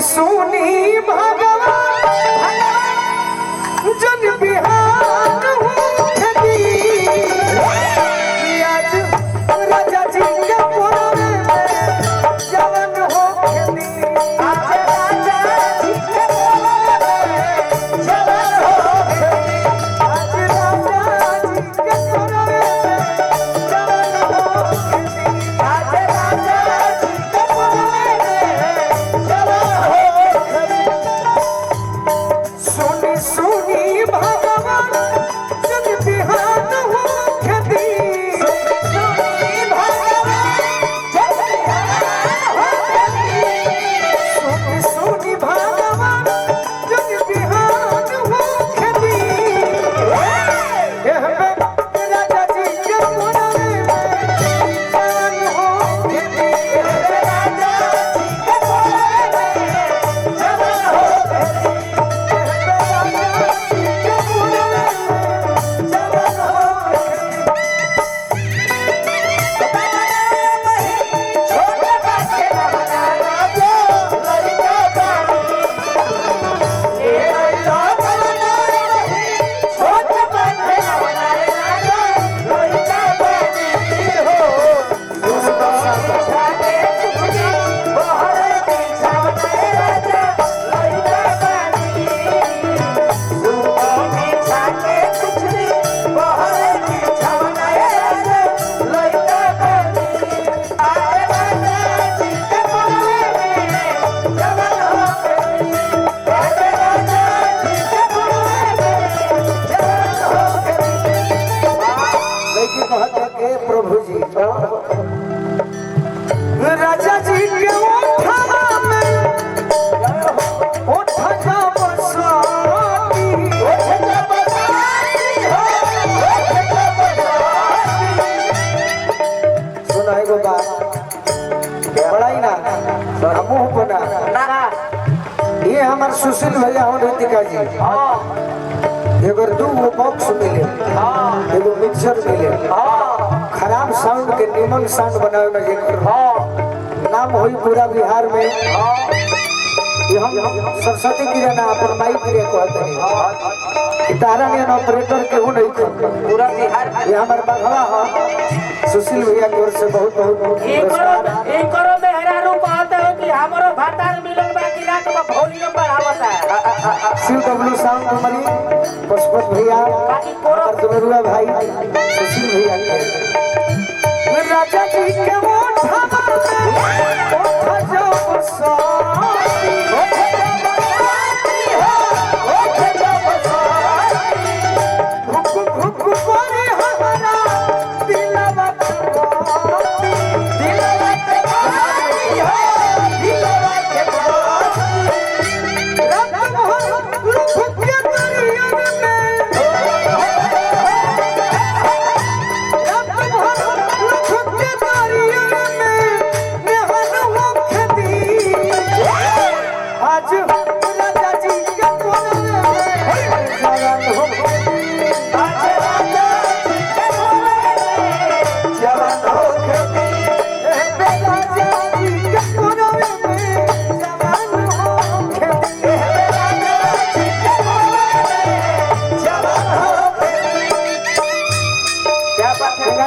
सुनी भगवान जन बिहार आज राजा जी के पुराने जवन हो आज राजा जी के पुराने जवन हो आज राजा जी के पुराने जवन हो आज राजा जी के पुराने जवन हो सुनी सुनी भगवान जन बिहान हो खेती सुनी भगवान जन बिहान हो खेती सुनी भगवान जन बिहान हो खेती राजा जी के पुराने जवन हो खेती राजा जी के पुराने जवन हो प्रभु जी राजा जी के ओठा में ओठा का बरसाती ओठा का बरसाती हो ओठा का बरसाती सुनाई गो बात बड़ाई ना मुंह बना ये हमार सुशील भैया हो ऋतिका जी एगो दू बॉक्स मिले एगो मिक्सर मिले खराब साउंड के निमन साउंड बनावे में जेकर नाम होई पूरा बिहार में ये हम सरस्वती किराना अपन माई क्रिया कहते हैं तारा ने ऑपरेटर के हो नहीं पूरा बिहार ये हमार बाघवा है सुशील भैया की ओर से बहुत बहुत एक करो मेहरारू कहते हो कि हमरो भातार मिलन बा कि रात में वॉल्यूम बढ़ावता है शिव डब्ल्यू साउंड हमारी पशुपत भैया और दुलरुआ भाई सुशील भैया राजा जी के वो